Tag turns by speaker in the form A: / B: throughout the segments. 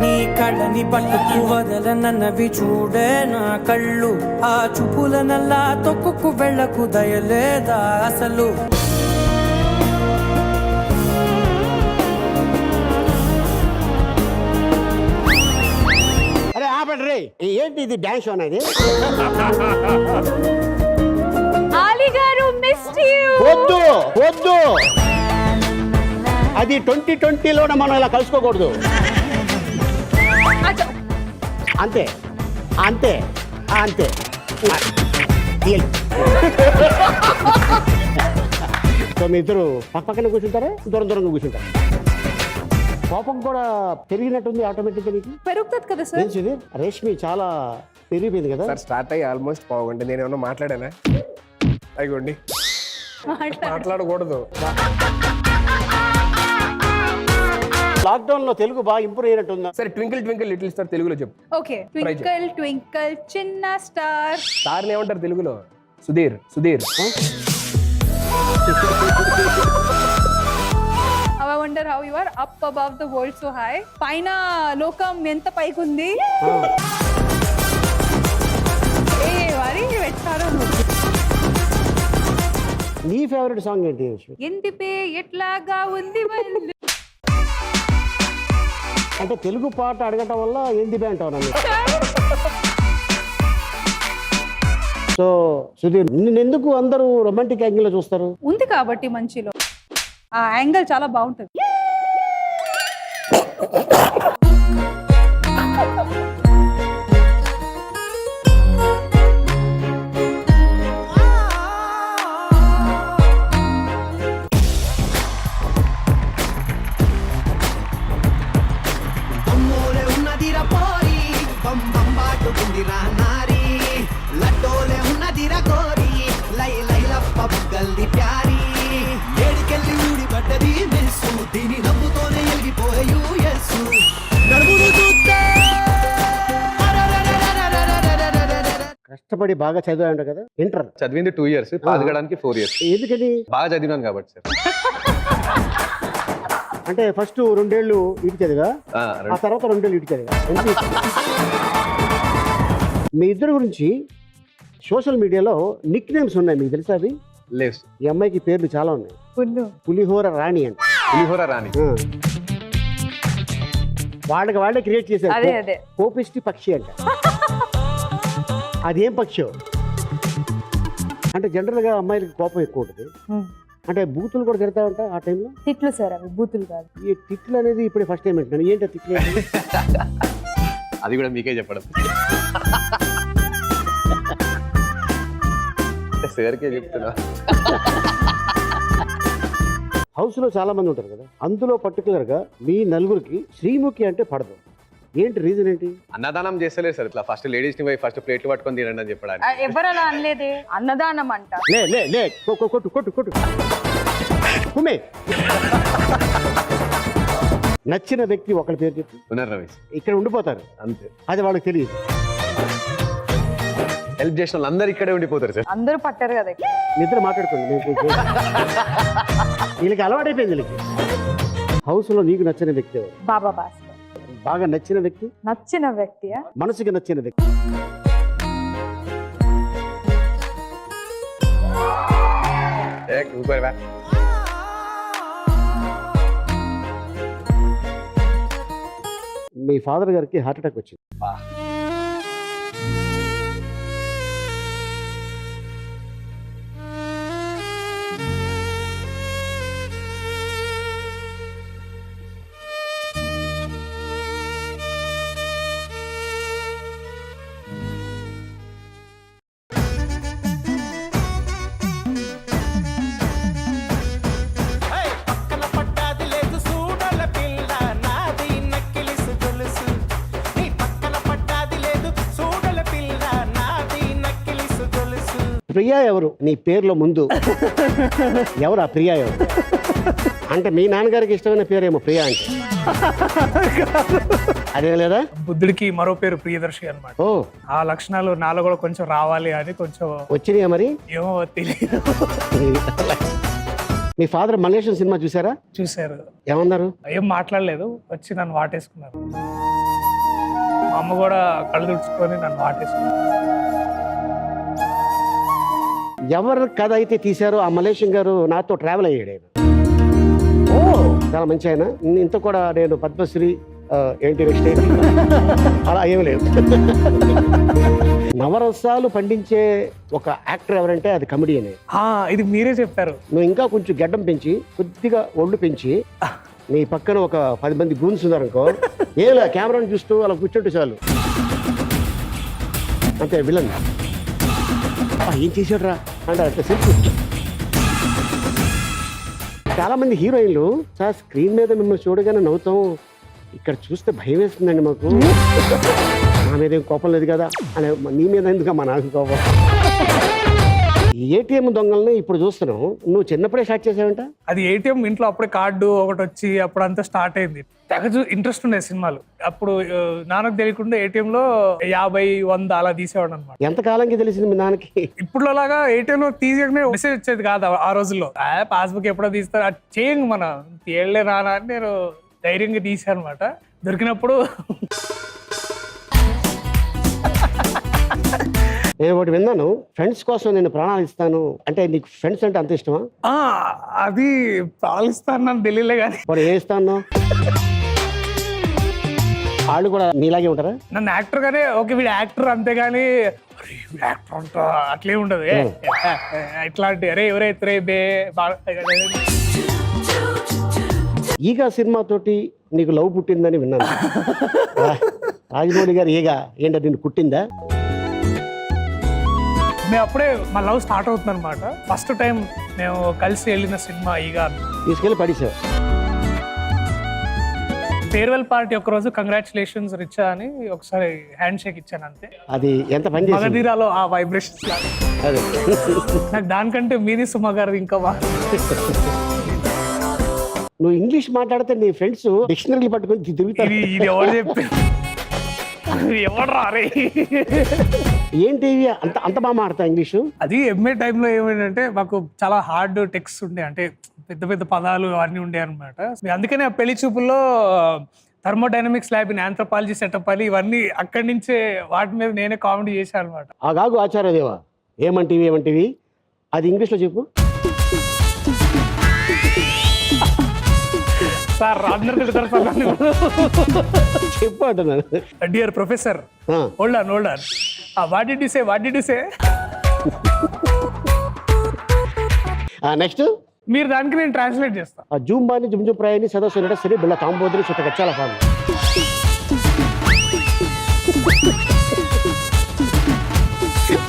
A: నీ కళ్ళని పట్టుకు వదలనన్నవి చూడే నా కళ్ళు ఆ చూపుల నల్లా తొక్కుకు వెళ్ళకు దయలేదా అసలు
B: అరే ఆపండి రే ఏంటి ఇది డాన్స్ షో అనేది
C: ఆలీ గారు మిస్డ్ యు
B: వద్దు వద్దు అది 2020లోనే మనం ఇలా కలుసుకోకూడదు అంతే అంతే అంతే సో మీ ఇద్దరు పక్కన కూర్చుంటారా దూరం దూరంగా కూర్చుంటారా కోపం కూడా పెరిగినట్టుంది ఆటోమేటిక్గా నీకు
C: పెరుగుతుంది కదా సార్
B: తెలిసింది రేష్మి చాలా పెరిగిపోయింది కదా
D: సార్ స్టార్ట్ అయ్యి ఆల్మోస్ట్ పావుగంట నేను ఏమన్నా మాట్లాడానా అయిగోండి మాట్లాడకూడదు
B: లాక్డౌన్ లో తెలుగు బాగా ఇంప్రూవ్ అయినట్టుందా
D: సరే ట్వింకిల్ ట్వింకిల్ లిటిల్ స్టార్ తెలుగులో చెప్పు
C: ఓకే ట్వింకిల్ ట్వింకిల్ చిన్న స్టార్
D: స్టార్ ఏమంటారు తెలుగులో Sudheer Sudheer
C: I wonder how you are up above the world so high. పైన లోకం ఎంత పైకి ఉంది ఏ వారి పెట్టారు
B: నీ ఫేవరెట్ సాంగ్ ఏంటి
C: ఎందిపే ఎట్లాగా ఉంది వాళ్ళు
B: అంటే తెలుగు పాట అడగటం వల్ల ఏంది అంటావు నన్ను సో సుధీర్ నిన్నెందుకు అందరూ రొమాంటిక్ యాంగిల్ లో చూస్తారు
C: ఉంది కాబట్టి మంచిలో ఆ యాంగిల్ చాలా బాగుంటుంది
B: కష్టపడి బాగా చదివాడు కదా ఇంటర్
E: చదివింది 2 years పాస్ కావడానికి 4 years
B: ఎందుకని
E: బాగా చదివినాను కాబట్టి సార్
B: అంటే ఫస్ట్ 2 ఏళ్ళు ఇటు చదివా ఆ తర్వాత 2 ఏళ్ళు ఇటు చదివా మీ ఇద్దరు గురించి సోషల్ మీడియాలో నిక్ నేమ్స్ ఉన్నాయి మీకు తెలుసా అవి
E: లేదు
B: ఈ అమ్మాయికి పేర్లు చాలా ఉన్నాయి పులిహోర రాణి అంట
E: పులిహోర రాణి
B: వాళ్ళకి వాళ్ళే క్రియేట్ చేశారు
C: అదే
B: కోపిష్టి పక్షి అంట అదేం పక్షి అంటే జనరల్ గా అమ్మాయిలకి కోపం ఎక్కువ ఉంటుంది అంటే బూతులు కూడా తిడతా ఉంటా ఆ టైంలో
C: తిట్లు సార్ అవి బూతులు కాదు
B: ఈ తిట్లు అనేది ఇప్పుడే ఫస్ట్ టైం వింటున్నాను ఏంటో తిట్లు
E: అది కూడా మీకే చెప్పడం సార్కే చెప్తున్నా
B: హౌస్ లో చాలా మంది ఉంటారు కదా అందులో పర్టికులర్ గా మీ నలుగురికి శ్రీముఖి అంటే పడదు ఏంటి రీజన్ ఏంటి
E: అన్నదానం చేస్తలేదు సార్ ఇట్లా ఫస్ట్ లేడీస్ ని పోయి ఫస్ట్ ప్లేట్లు పట్టుకొని తినండి అని చెప్పడానికి
C: ఎవరు అలా అనలేదే అన్నదానం అంట
B: లే కొట్టు కొట్టు కొట్టు కుమే నచ్చిన వ్యక్తి ఒకరి పేరు చెప్పి
E: పునర్ రమేష్
B: ఇక్కడ ఉండిపోతారు
E: అంతే
B: అది వాళ్ళకి తెలియదు
E: హెల్ప్ చేసిన వాళ్ళు అందరు ఇక్కడే ఉండిపోతారు సార్
C: అందరూ పట్టారు కదా
B: నిద్ర మాట్లాడుకోండి వీళ్ళకి అలవాటైపోయింది వీళ్ళకి హౌస్ లో నీకు నచ్చిన వ్యక్తి ఎవరు
C: బాబా భాస్కర్
B: బాగా నచ్చిన వ్యక్తి
C: నచ్చిన వ్యక్తియా
B: మనసుకి నచ్చిన వ్యక్తి మీ ఫాదర్ గారికి హార్ట్ అటాక్ వచ్చింది ప్రియా ఎవరు నీ పేర్లో ముందు ఎవరు ఆ ప్రియా ఎవరు అంటే మీ నాన్నగారికి ఇష్టమైన పేరేమో ప్రియా అంటే అదే లేదా
F: బుద్ధుడికి మరో పేరు ప్రియదర్శి అన్నమాట
B: ఓ
F: ఆ లక్షణాలు నాలో కూడా కొంచెం రావాలి అని కొంచెం
B: వచ్చినాయా మరి
F: ఏమో తెలియదు
B: మీ ఫాదర్ మలేషియన్ సినిమా చూసారా
F: చూశారు
B: ఏమన్నారు
F: ఏం మాట్లాడలేదు వచ్చి నన్ను వాటేసుకున్నారు అమ్మ కూడా కళ్ళు తుడుచుకొని నన్ను వాటేసుకుంది.
B: ఎవరు కథ అయితే తీశారో ఆ మలేషియన్ గారు నాతో ట్రావెల్ అయ్యాడు ఆయన. చాలా మంచి ఆయన. ఇంత కూడా నేను పద్మశ్రీ ఏంటి నెక్స్ట్ ఏంటి అలా ఏమీ లేదు. నవరసాలు పండించే ఒక యాక్టర్ ఎవరంటే అది కమెడియనే.
F: ఇది మీరే చెప్పారు.
B: నువ్వు ఇంకా కొంచెం గడ్డం పెంచి కొద్దిగా ఒళ్ళు పెంచి నీ పక్కన ఒక 10 మంది గూన్స్ ఉన్నారనుకో, ఏలా కెమెరాని చూస్తూ అలా కూర్చుంటే చాలు, అంతే విలన్. ఏం చేశాడు రా అంటే అంత సింపుల్. చాలా మంది హీరోయిన్లు సార్ స్క్రీన్ మీద మిమ్మల్ని చూడగానే నవ్వుతాం, ఇక్కడ చూస్తే భయం వేస్తుందండి మాకు, నా మీద ఏం కోపం లేదు కదా అని. నీ మీద ఎందుకమ్మా నాకు కోపం? ఏటీఎం దొంగల్ని ఇప్పుడు చూస్తున్నాం, నువ్వు చిన్నప్పుడే స్టార్ట్ చేసావంట.
F: అది ఏటీఎం ఇంట్లో అప్పుడే కార్డు ఒకటి వచ్చి అప్పుడు అంతా స్టార్ట్ అయింది. తెగ ఇంట్రెస్ట్ ఉన్నాయి సినిమాలు. అప్పుడు నాన్నకు తెలియకుండా ఏటీఎం లో 50, 100 అలా తీసేవాడు అనమాట.
B: ఎంత కాలంకి తెలిసింది మీ నాన్నకి?
F: ఇప్పుడు లాగా ఏటీఎం లో తీసేయగానే మెసేజ్ వచ్చేది కాదు ఆ రోజుల్లో. పాస్బుక్ ఎప్పుడో తీస్తారు, అది చేయండి మన తేళ్లే రానా అని నేను ధైర్యంగా తీసాను అనమాట. దొరికినప్పుడు
B: నేను ఒకటి విన్నాను, ఫ్రెండ్స్ కోసం నేను ప్రాణాలు ఇస్తాను అంటే, నీకు ఫ్రెండ్స్ అంటే అంత ఇష్టమా?
F: అది పాలిస్తాను నన్ను తెలియలే కానీ
B: వాడు ఏ ఇస్తాను, వాళ్ళు కూడా నీలాగే ఉంటారా?
F: నన్ను యాక్టర్ గానే ఓకే వీడు యాక్టర్ అంతేగాని యాక్టర్ అంట అట్లే ఉండదు. ఇట్లాంటి అరే ఎవరైతే రే బే
B: ఈగా సినిమా తోటి నీకు లవ్ పుట్టిందని విన్నాను. రాజమౌళి గారు ఈగా ఏంటో నిన్ను పుట్టిందా?
F: మేము అప్పుడే మా లవ్ స్టార్ట్ అవుతుంది అనమాట. ఫస్ట్ టైం మేము కలిసి వెళ్ళిన సినిమా ఈగా.
B: తీసుకెళ్ళి పడిసావు.
F: ఫేర్వెల్ పార్టీ ఒక రోజు కంగ్రాచులేషన్స్ రిచా అని ఒకసారి హ్యాండ్ షేక్ ఇచ్చాను అంతే.
B: అది ఎంత పని చేసింది?
F: మగధీరాలో ఆ వైబ్రేషన్స్ లాగా.
B: అదే
F: నాకు దానికంటే మీది సుమ గారు ఇంకా
B: నువ్వు ఇంగ్లీష్ మాట్లాడితే నీ ఫ్రెండ్స్ డిక్షనరీ పట్టుకొని తిరుగుతారు.
F: ఇది ఎవరు చెప్పి ఎవరు రారే
B: ఏంటి అంత అంత బాగా మాట్లాడతా ఇంగ్లీషు?
F: అది ఎంఏ టైంలో ఏమైందంటే మాకు చాలా హార్డ్ టెక్స్ట్ ఉండే, అంటే పెద్ద పెద్ద పదాలు అవన్నీ ఉండే అనమాట. అందుకనే ఆ పెళ్లి చూపుల్లో thermodynamics lab in anthropology setup అని ఇవన్నీ అక్కడి నుంచే వాటి మీద నేనే కామెడీ చేశాను అనమాట.
B: ఆగాగు ఆచార్యదేవా, ఏమంటివి అది ఇంగ్లీష్లో చెప్పు.
F: సార్ అందరు తిడతారు సార్
B: చెప్పు అంటున్నాను.
F: Dear professor hold on what did you say
B: next
F: మీరు దానికి నేను ట్రాన్స్లేట్ చేస్తా.
B: జూంబాని జుంజుప్రాయని సదస్సు సరే బిళ్ళ తాంబోతుని చుట్ట కచ్చాల ఫామ్.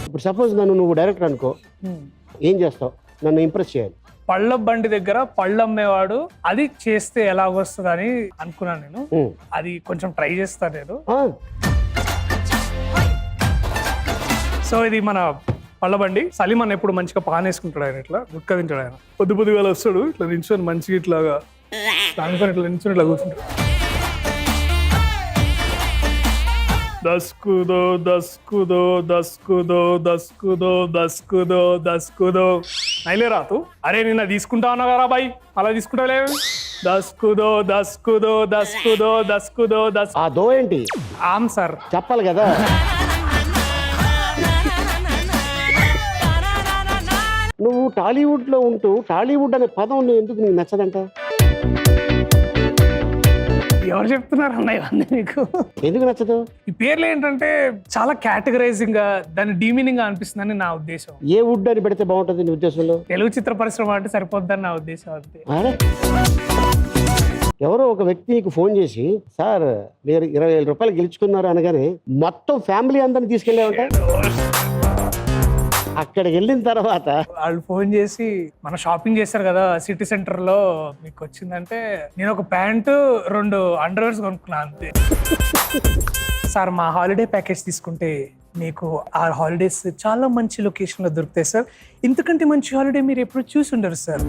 B: ఇప్పుడు సపోజ్ నువ్వు డైరెక్టర్ అనుకో, ఏం చేస్తావు? నన్ను ఇంప్రెస్ చేయాలి.
F: పళ్ళ బండి దగ్గర పళ్ళు అమ్మేవాడు అది చేస్తే ఎలా వస్తుంది అని అనుకున్నాను నేను. అది కొంచెం ట్రై చేస్తాను నేను. సో ఇది మన పళ్ళ బండి. సలీమన్ ఎప్పుడు మంచిగా పాన్ వేసుకుంటాడు, ఆయన ఇట్లా గుట్క తింటాడు. ఆయన పొద్దుగా వస్తాడు ఇట్లా నించుని మంచిగా ఇట్లాగా దానిపైన ఇట్లా నించుని ఇట్లా కూర్చుంటాడు. దస్కుదో దస్కుదో దస్కుదో దస్కుదో దస్కుదో దస్కుదో నైలే రాతు. అరే నిన్న తీసుకుంటా ఉన్నా కదా బాయ్, అలా తీసుకుంటాలే. దస్కుదో దస్కుదో దస్కుదో దస్కుదో దస్.
B: ఆ దో ఏంటి?
F: ఆమ్ సార్
B: చెప్పాలి కదా. నువ్వు టాలీవుడ్ లో ఉంటూ టాలీవుడ్ అనే పదం ఎందుకు నీకు నచ్చదంట?
F: ఎవరు చెప్తున్నారు అన్న ఇవన్నీ మీకు?
B: ఎందుకు నచ్చదు? ఈ
F: పేర్లు ఏంటంటే చాలా కేటగరైజింగ్ గా దాన్ని డీమీనింగ్ గా అనిపిస్తుందని నా ఉద్దేశం.
B: ఏ వుడ్ అని పెడితే బాగుంటుంది నీ ఉద్దేశంలో?
F: తెలుగు చిత్ర పరిశ్రమ అంటే సరిపోద్దని నా ఉద్దేశం అంతే.
B: ఎవరో ఒక వ్యక్తి నీకు ఫోన్ చేసి, సార్ మీరు 20,000 రూపాయలు గెలుచుకున్నారు అనగానే మొత్తం ఫ్యామిలీ అందరిని తీసుకెళ్ళామంట. అక్కడికి వెళ్ళిన తర్వాత
F: వాళ్ళు ఫోన్ చేసి మన షాపింగ్ చేస్తారు కదా సిటీ సెంటర్ లో, మీకు వచ్చిందంటే నేను ఒక ప్యాంటు 2 అండర్వేర్స్ కొనుక్కున్నా అంతే. సార్ మా హాలిడే ప్యాకేజ్ తీసుకుంటే మీకు ఆ హాలిడేస్ చాలా మంచి లొకేషన్ లో దొరుకుతాయి సార్, ఇంతకంటే మంచి హాలిడే మీరు ఎప్పుడు చూసి ఉండరు సార్.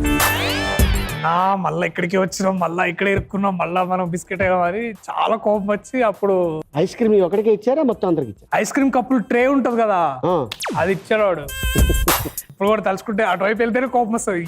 F: మళ్ళీ ఇక్కడికి వచ్చినాం, మళ్ళీ ఇక్కడ ఇరుక్కున్నాం, మళ్ళీ మనం బిస్కెట్ అని చాలా కోపం వచ్చి అప్పుడు
B: ఐస్ క్రీమ్ ఒకటికే ఇచ్చారా మొత్తం అందరికి ఇచ్చారు?
F: ఐస్ క్రీమ్ కప్పులు ట్రే ఉంటది కదా అది ఇచ్చాడు వాడు. ఇప్పుడు కూడా తలుచుకుంటే అటువైపు వెళ్తేనే కోపం వస్తుంది.